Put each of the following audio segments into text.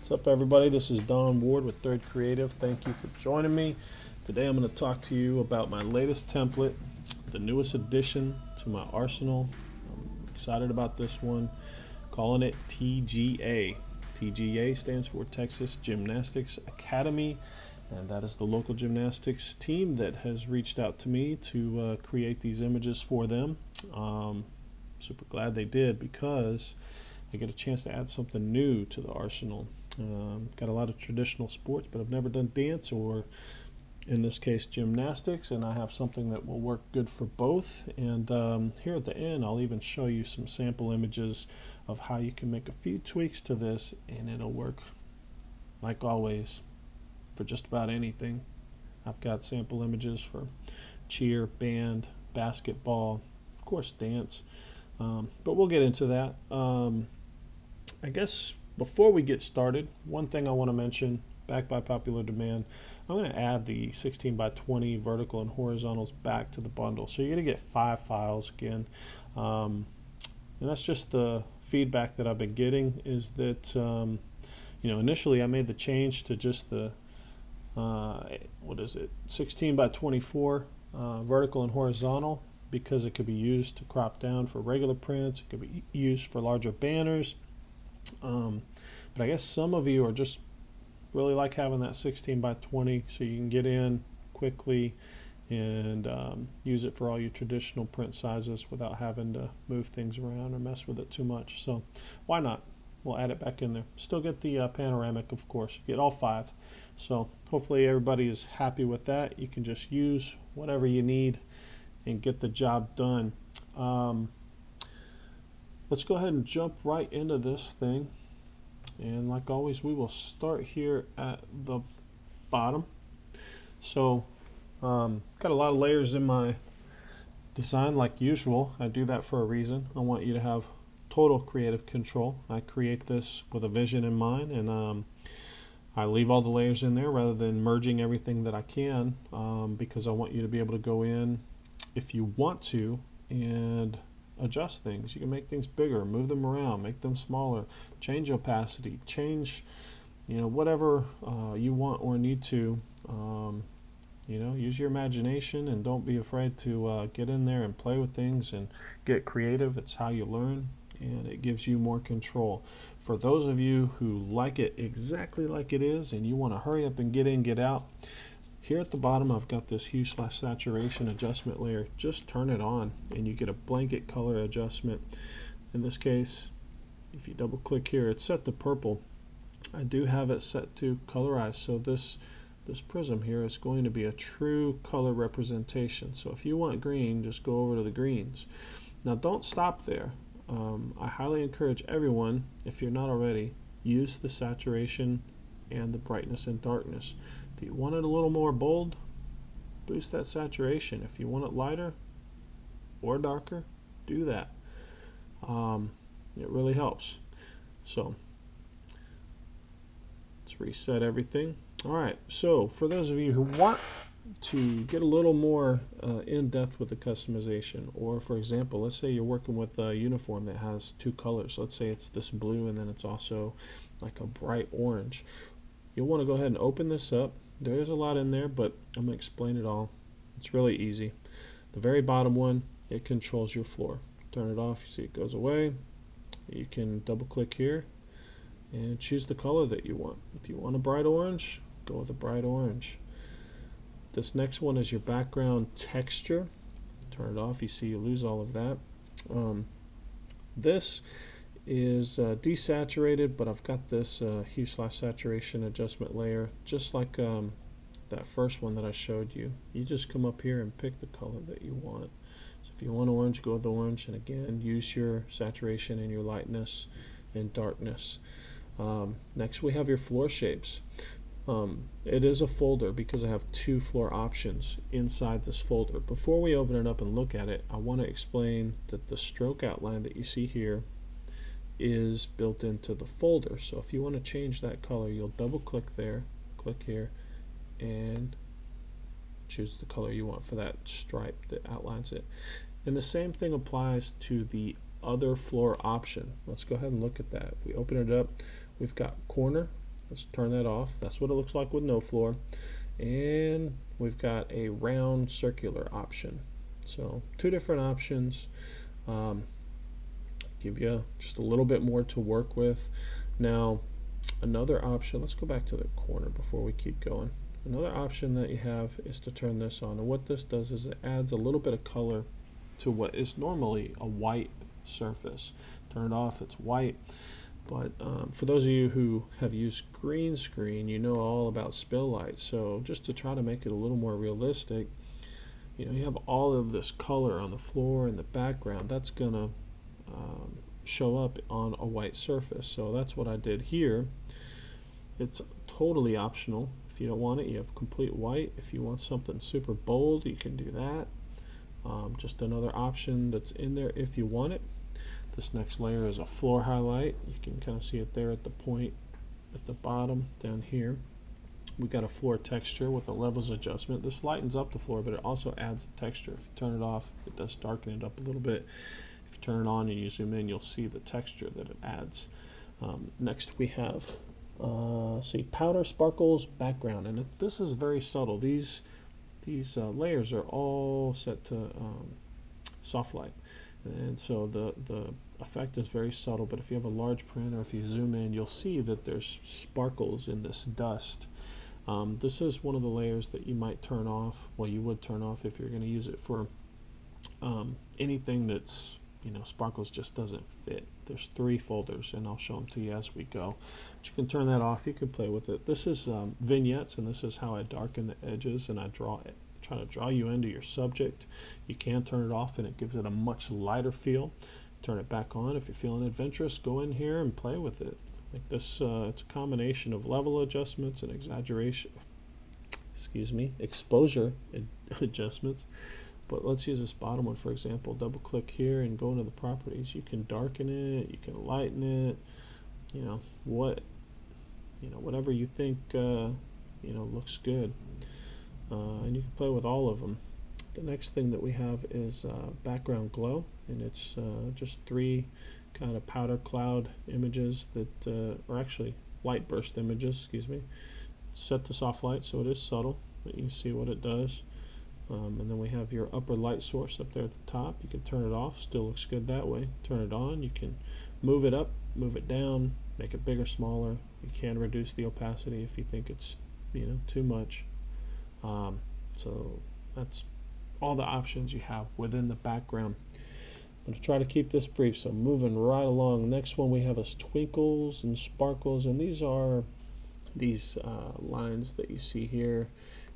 What's up, everybody? This is Don Ward with Third Creative. Thank you for joining me. Today I'm going to talk to you about my latest template, the newest addition to my arsenal. I'm excited about this one, calling it TGA. TGA stands for Texas Gymnastics Academy, and that is the local gymnastics team that has reached out to me to create these images for them. Super glad they did, because I get a chance to add something new to the arsenal. Got a lot of traditional sports, but I've never done dance, or in this case gymnastics, and I have something that will work good for both. And here at the end I'll even show you some sample images of how you can make a few tweaks to this, and it'll work, like always, for just about anything. I've got sample images for cheer, band, basketball, of course dance, but we'll get into that. I guess before we get started, one thing I want to mention, back by popular demand, I'm going to add the 16 by 20 vertical and horizontals back to the bundle. So you're going to get 5 files again. And that's just the feedback that I've been getting, is that, initially I made the change to just the, 16 by 24 vertical and horizontal, because it could be used to crop down for regular prints. It could be used for larger banners. But I guess some of you are just really like having that 16 by 20, so you can get in quickly and use it for all your traditional print sizes without having to move things around or mess with it too much. So why not? We'll add it back in there. Still get the panoramic, of course. Get all 5. So hopefully everybody is happy with that. You can just use whatever you need and get the job done. Let's go ahead and jump right into this thing. And like always, we will start here at the bottom. So got a lot of layers in my design, like usual. I do that for a reason. I want you to have total creative control. I create this with a vision in mind, and I leave all the layers in there rather than merging everything that I can, because I want you to be able to go in if you want to and adjust things. You can make things bigger, move them around, make them smaller, change opacity, change whatever you want or need to. Use your imagination, and don't be afraid to get in there and play with things and get creative. It's how you learn, and it gives you more control. For those of you who like it exactly like it is and you want to hurry up and get in, get out, here at the bottom I've got this hue/saturation adjustment layer. Just turn it on and you get a blanket color adjustment. In this case, if you double click here, it's set to purple. I do have it set to colorize, so this prism here is going to be a true color representation. So if you want green, just go over to the greens. Now don't stop there. I highly encourage everyone, if you're not already, use the saturation and the brightness and darkness. If you want it a little more bold, boost that saturation. If you want it lighter or darker, do that. It really helps. So let's reset everything. Alright, so for those of you who want to get a little more in-depth with the customization, or for example, let's say you're working with a uniform that has 2 colors. Let's say it's this blue and then it's also like a bright orange. You'll want to go ahead and open this up. There is a lot in there, but I'm going to explain it all. It's really easy. The very bottom one, it controls your floor. Turn it off, you see it goes away. You can double click here and choose the color that you want. If you want a bright orange, go with a bright orange. This next one is your background texture. Turn it off, you see you lose all of that. This is desaturated, but I've got this hue/saturation adjustment layer, just like that first one that I showed you. You just come up here and pick the color that you want. So if you want orange, go with orange, and again, use your saturation and your lightness and darkness. Next we have your floor shapes. It is a folder because I have 2 floor options inside this folder. Before we open it up and look at it, I want to explain that the stroke outline that you see here is built into the folder. So if you want to change that color, you'll double click there, click here, and choose the color you want for that stripe that outlines it. And the same thing applies to the other floor option. Let's go ahead and look at that. If we open it up, we've got corner, Let's turn that off. That's what it looks like with no floor. And we've got a round circular option. So two different options. Give you just a little bit more to work with. Now, another option, let's go back to the corner before we keep going. Another option that you have is to turn this on. And what this does is it adds a little bit of color to what is normally a white surface. Turn it off, it's white. But for those of you who have used green screen, you know all about spill light. So just to try to make it a little more realistic, you have all of this color on the floor and the background. That's gonna show up on a white surface. So that's what I did here. It's totally optional. If you don't want it, you have complete white. If you want something super bold, you can do that. Just another option that's in there if you want it. This next layer is a floor highlight. You can kind of see it there at the point at the bottom down here. We've got a floor texture with a levels adjustment. This lightens up the floor, but it also adds a texture. If you turn it off, it does darken it up a little bit. If you turn it on and you zoom in, you'll see the texture that it adds. Next we have see powder, sparkles, background, and this is very subtle. These layers are all set to soft light, and so the effect is very subtle. But if you have a large print or if you zoom in, you'll see that there's sparkles in this dust. This is one of the layers that you might turn off. Well, you would turn off if you're going to use it for anything that's, sparkles just doesn't fit. There's 3 folders, and I'll show them to you as we go. But you can turn that off. You can play with it. This is vignettes, and this is how I darken the edges, and I try to draw you into your subject. You can turn it off, and it gives it a much lighter feel. Turn it back on. If you're feeling adventurous, go in here and play with it. Like this, it's a combination of level adjustments and exposure adjustments. But let's use this bottom one for example. Double click here and go into the properties. You can darken it, you can lighten it, whatever you think looks good. And you can play with all of them. The next thing that we have is background glow, and it's just 3 kind of powder cloud images that are actually light burst images, set to soft light, so it is subtle, but you can see what it does. And then we have your upper light source up there at the top. You can turn it off, still looks good that way. Turn it on, you can move it up, move it down, make it bigger, smaller. You can reduce the opacity if you think it's too much. So that's all the options you have within the background. I'm going to try to keep this brief, so moving right along. Next one we have is twinkles and sparkles, and these are these lines that you see here.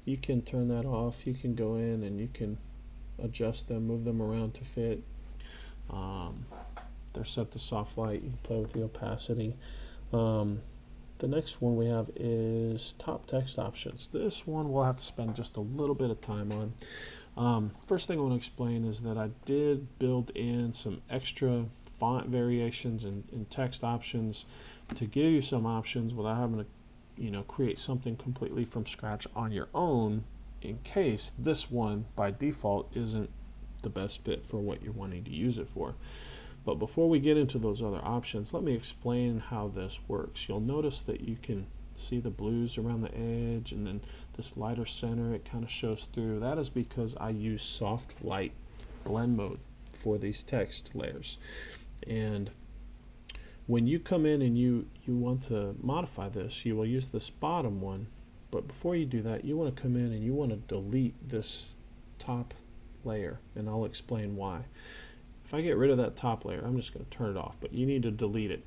You can turn that off. You can go in and you can adjust them, move them around to fit. They're set to soft light. You can play with the opacity. The next one we have is top text options. This one we'll have to spend just a little bit of time on. First thing I want to explain is that I did build in some extra font variations and text options to give you some options without having to create something completely from scratch on your own, in case this one by default isn't the best fit for what you're wanting to use it for. But before we get into those other options, let me explain how this works. You'll notice that you can see the blues around the edge, and then this lighter center, it kind of shows through. That is because I use soft light blend mode for these text layers. And when you come in and you want to modify this, you will use this bottom one. But before you do that, you want to come in and you want to delete this top layer, and I'll explain why. If I get rid of that top layer, I'm just going to turn it off, but you need to delete it.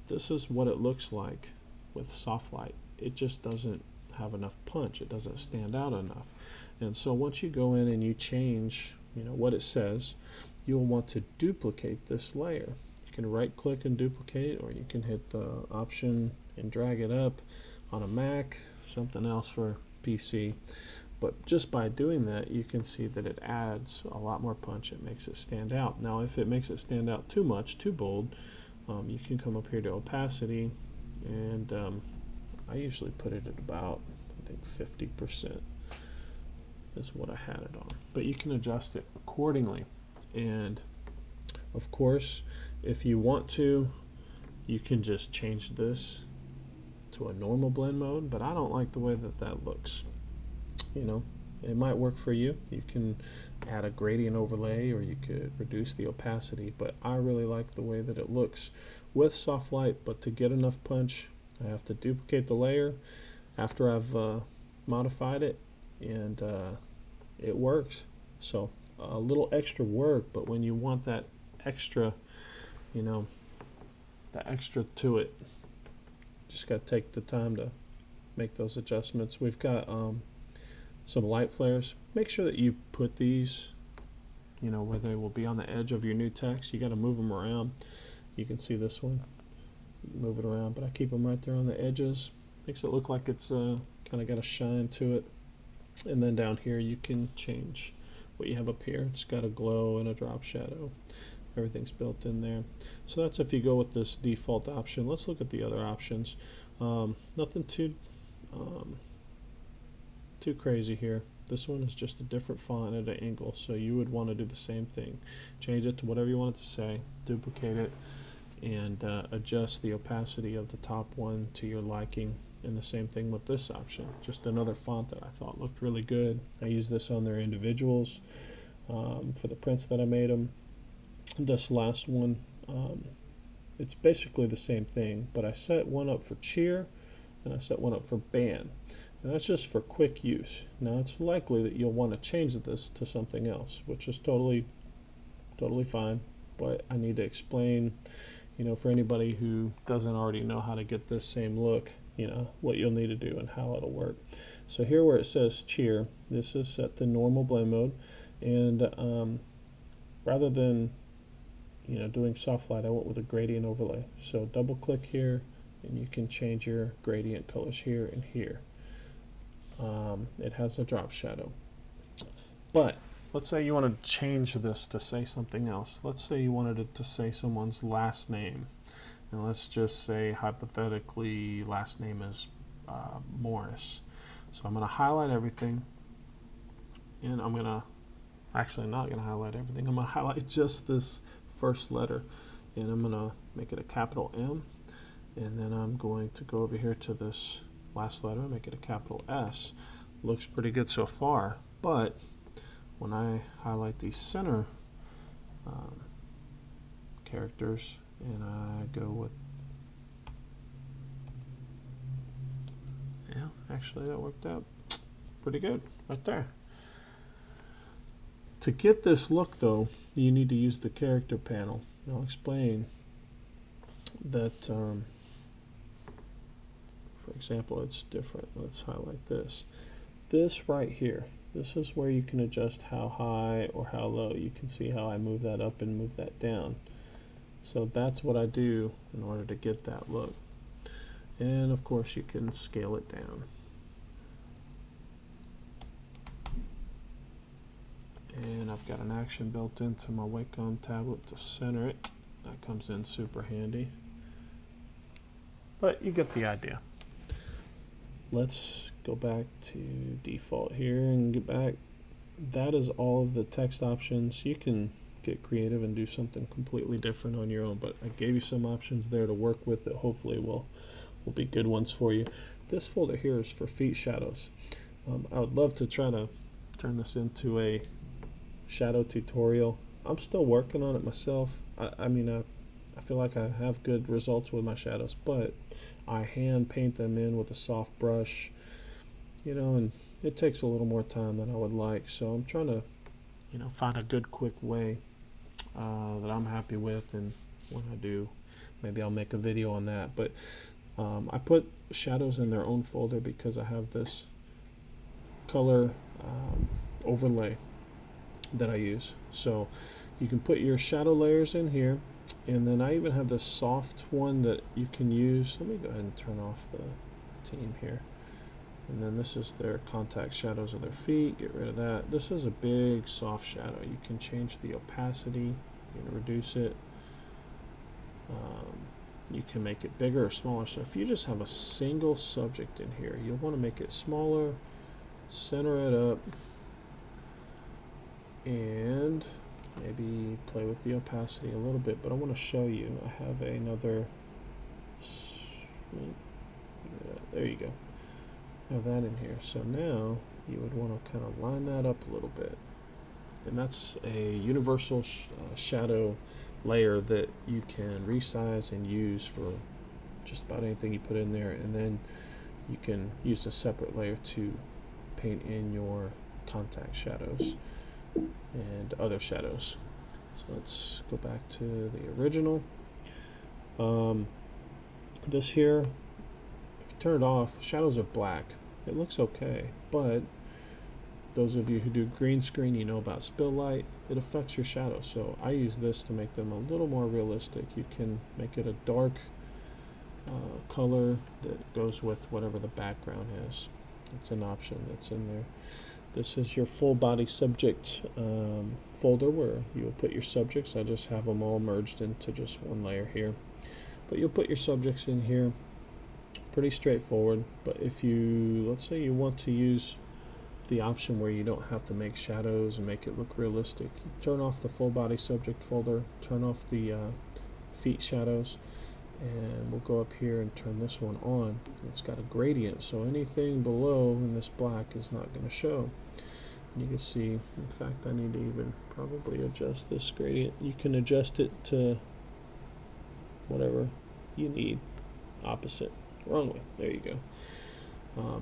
This is what it looks like with soft light. It just doesn't have enough punch. It doesn't stand out enough. And so once you go in and you change what it says, you'll want to duplicate this layer. You can right click and duplicate, or you can hit the option and drag it up on a Mac, something else for PC. But just by doing that, you can see that it adds a lot more punch. It makes it stand out. Now if it makes it stand out too much, too bold, you can come up here to opacity, and I usually put it at about, I think 50% is what I had it on. But you can adjust it accordingly. And of course, if you want to, you can just change this to into a normal blend mode, but I don't like the way that that looks. You know, it might work for you. You can add a gradient overlay, or you could reduce the opacity, but I really like the way that it looks with soft light. But to get enough punch, I have to duplicate the layer after I've modified it, and it works. So a little extra work, but when you want that extra, you know, the extra to it, just got to take the time to make those adjustments. We've got some light flares. Make sure that you put these, you know, where they will be on the edge of your new text. You got to move them around. You can see this one, move it around, but I keep them right there on the edges. Makes it look like it's kind of got a shine to it. And then down here you can change what you have up here. It's got a glow and a drop shadow. Everything's built in there. So that's if you go with this default option. Let's look at the other options. Nothing too crazy here. This one is just a different font at an angle, so you would want to do the same thing. Change it to whatever you want it to say, duplicate it, and adjust the opacity of the top one to your liking. And the same thing with this option. Just another font that I thought looked really good. I use this on their individuals for the prints that I made them. This last one, it's basically the same thing, but I set one up for cheer and I set one up for band. And that's just for quick use. Now it's likely that you'll want to change this to something else, which is totally fine, but I need to explain, you know, for anybody who doesn't already know how to get this same look, you know, what you'll need to do and how it'll work. So here where it says cheer, this is set to normal blend mode, and rather than, you know, doing soft light, I went with a gradient overlay. So double click here and you can change your gradient colors here and here. It has a drop shadow, but let's say you want to change this to say something else. Let's say you wanted it to say someone's last name, and let's just say hypothetically last name is Morris. So I'm going to highlight everything, and I'm going to actually not going to highlight everything. I'm going to highlight just this first letter, and I'm going to make it a capital M, and then I'm going to go over here to this last letter, make it a capital S. Looks pretty good so far, but when I highlight these center characters and I go with, yeah, actually that worked out pretty good right there. To get this look though, you need to use the character panel. And I'll explain that. For example, it's different. Let's highlight this. This right here, this is where you can adjust how high or how low. You can see how I move that up and move that down. So that's what I do in order to get that look. And of course you can scale it down. And I've got an action built into my Wacom tablet to center it. That comes in super handy. But you get the idea. Let's go back to default here and get back. That is all of the text options. You can get creative and do something completely different on your own, but I gave you some options there to work with that hopefully will be good ones for you. This folder here is for feet shadows. I would love to try to turn this into a shadow tutorial. I'm still working on it myself. I mean, I feel like I have good results with my shadows, but I hand paint them in with a soft brush, you know, and it takes a little more time than I would like. So I'm trying to, you know, find a good quick way that I'm happy with, and when I do, maybe I'll make a video on that. But I put shadows in their own folder because I have this color overlay that I use. So you can put your shadow layers in here, and then I even have this soft one that you can use. Let me go ahead and turn off the team here. And then this is their contact shadows of their feet. Get rid of that. This is a big soft shadow. You can change the opacity. You can reduce it. You can make it bigger or smaller. So if you just have a single subject in here, you'll want to make it smaller, center it up, and maybe play with the opacity a little bit. But I want to show you, I have another, There you go. Have that in here. So now you would want to kind of line that up a little bit. And that's a universal shadow layer that you can resize and use for just about anything you put in there. And then you can use a separate layer to paint in your contact shadows and other shadows. So let's go back to the original. This here, if you turn it off, shadows are black. It looks okay, but those of you who do green screen, you know about spill light. It affects your shadows. So I use this to make them a little more realistic. You can make it a dark color that goes with whatever the background is. It's an option that's in there. This is your full body subject folder where you will put your subjects. I just have them all merged into just one layer here. But you'll put your subjects in here. Pretty straightforward. But if you, let's say you want to use the option where you don't have to make shadows and make it look realistic, you turn off the full body subject folder, turn off the feet shadows, and we'll go up here and turn this one on. It's got a gradient, so anything below in this black is not going to show. You can see, in fact, I need to even probably adjust this gradient. You can adjust it to whatever you need. Opposite. Wrong way. There you go.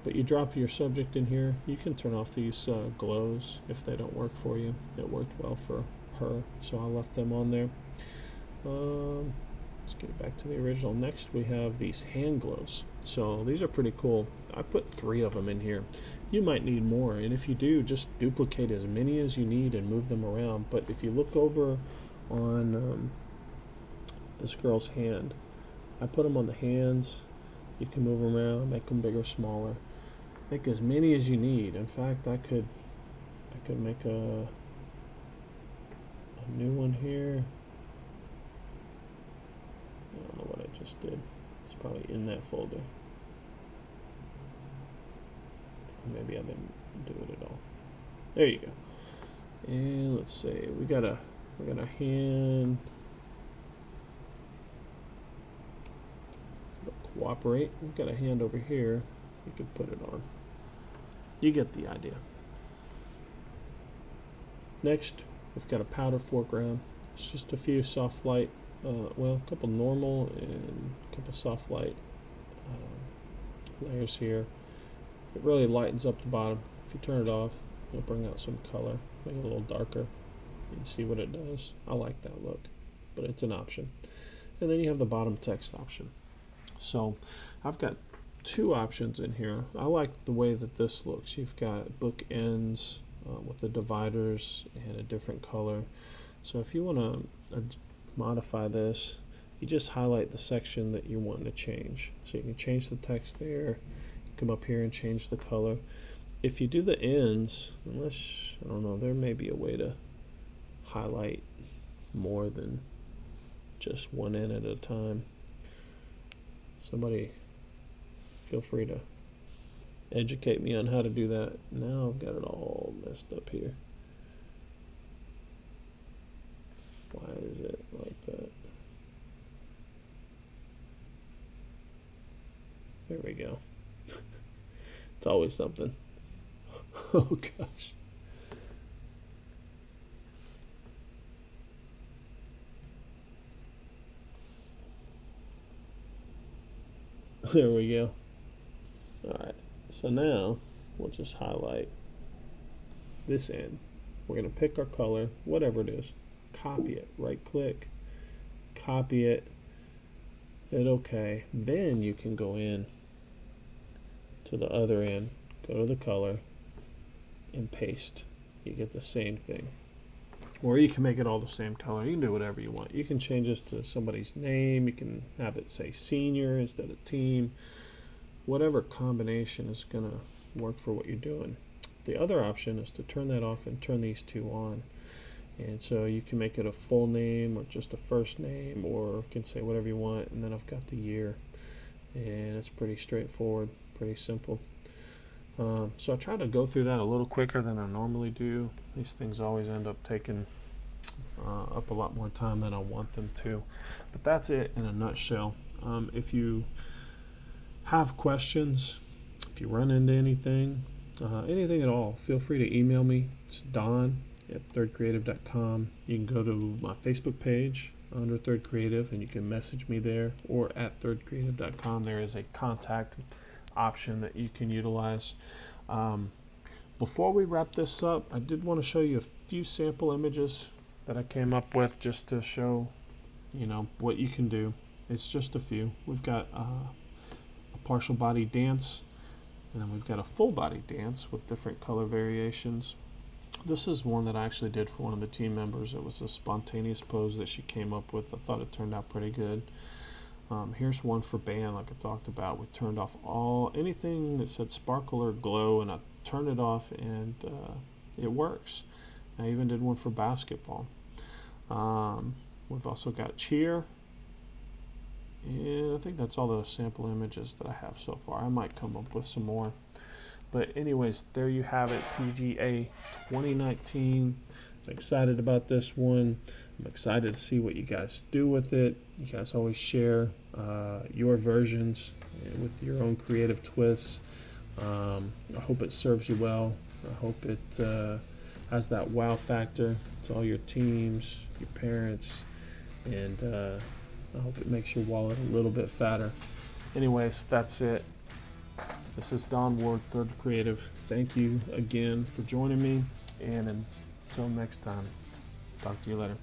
But you drop your subject in here. You can turn off these glows if they don't work for you. It worked well for her, so I left them on there. Let's get back to the original. Next we have these hand glows. So these are pretty cool. I put 3 of them in here. You might need more, and if you do, just duplicate as many as you need and move them around. But if you look over on this girl's hand, I put them on the hands. You can move them around, make them bigger, smaller. Make as many as you need. In fact, I could make a new one here. I don't know what I just did. It's probably in that folder. Maybe I didn't do it at all. There you go. And let's see, we got a hand. Cooperate. We've got a hand over here. You could put it on. You get the idea. Next, we've got a powder foreground. It's just a few soft light, well, a couple normal and a couple soft light layers here. It really lightens up the bottom. If you turn it off, it'll bring out some color, make it a little darker. You can see what it does. I like that look, but it's an option. And then you have the bottom text option. So I've got 2 options in here. I like the way that this looks. You've got bookends with the dividers and a different color. So if you want to modify this, you just highlight the section that you're wanting to change. So you can change the text there, come up here and change the color. If you do the ends, unless, I don't know, there may be a way to highlight more than just one end at a time. Somebody feel free to educate me on how to do that. Now I've got it all messed up here. Why is it like that? There we go. It's always something. Oh gosh. There we go. Alright, so now we'll just highlight this end. We're going to pick our color, whatever it is, copy it, right click, copy it, hit OK. Then you can go in to the other end, go to the color, and paste. You get the same thing. Or you can make it all the same color. You can do whatever you want. You can change this to somebody's name. You can have it say senior instead of team. Whatever combination is going to work for what you're doing. The other option is to turn that off and turn these 2 on. And so you can make it a full name or just a first name, or you can say whatever you want. And then I've got the year. And it's pretty straightforward, pretty simple. So I try to go through that a little quicker than I normally do. These things always end up taking up a lot more time than I want them to. But that's it in a nutshell. If you have questions, if you run into anything, anything at all, feel free to email me. It's don@thirdcreative.com. You can go to my Facebook page under Third Creative and you can message me there, or at thirdcreative.com there is a contact option that you can utilize. Before we wrap this up, I did want to show you a few sample images that I came up with just to show, you know, what you can do. It's just a few. We've got a partial body dance, and then we've got a full body dance with different color variations. This is one that I actually did for one of the team members. It was a spontaneous pose that she came up with. I thought it turned out pretty good. Here's one for band, like I talked about. We turned off anything that said sparkle or glow, and I turned it off, and it works. I even did one for basketball. We've also got cheer, and I think that's all the sample images that I have so far. I might come up with some more. But anyways, there you have it, TGA 2019. I'm excited about this one. I'm excited to see what you guys do with it. You guys always share your versions with your own creative twists. I hope it serves you well. I hope it has that wow factor to all your teams, your parents, and I hope it makes your wallet a little bit fatter. Anyways, that's it. This is Don Ward, Third Creative. Thank you again for joining me, and until next time, talk to you later.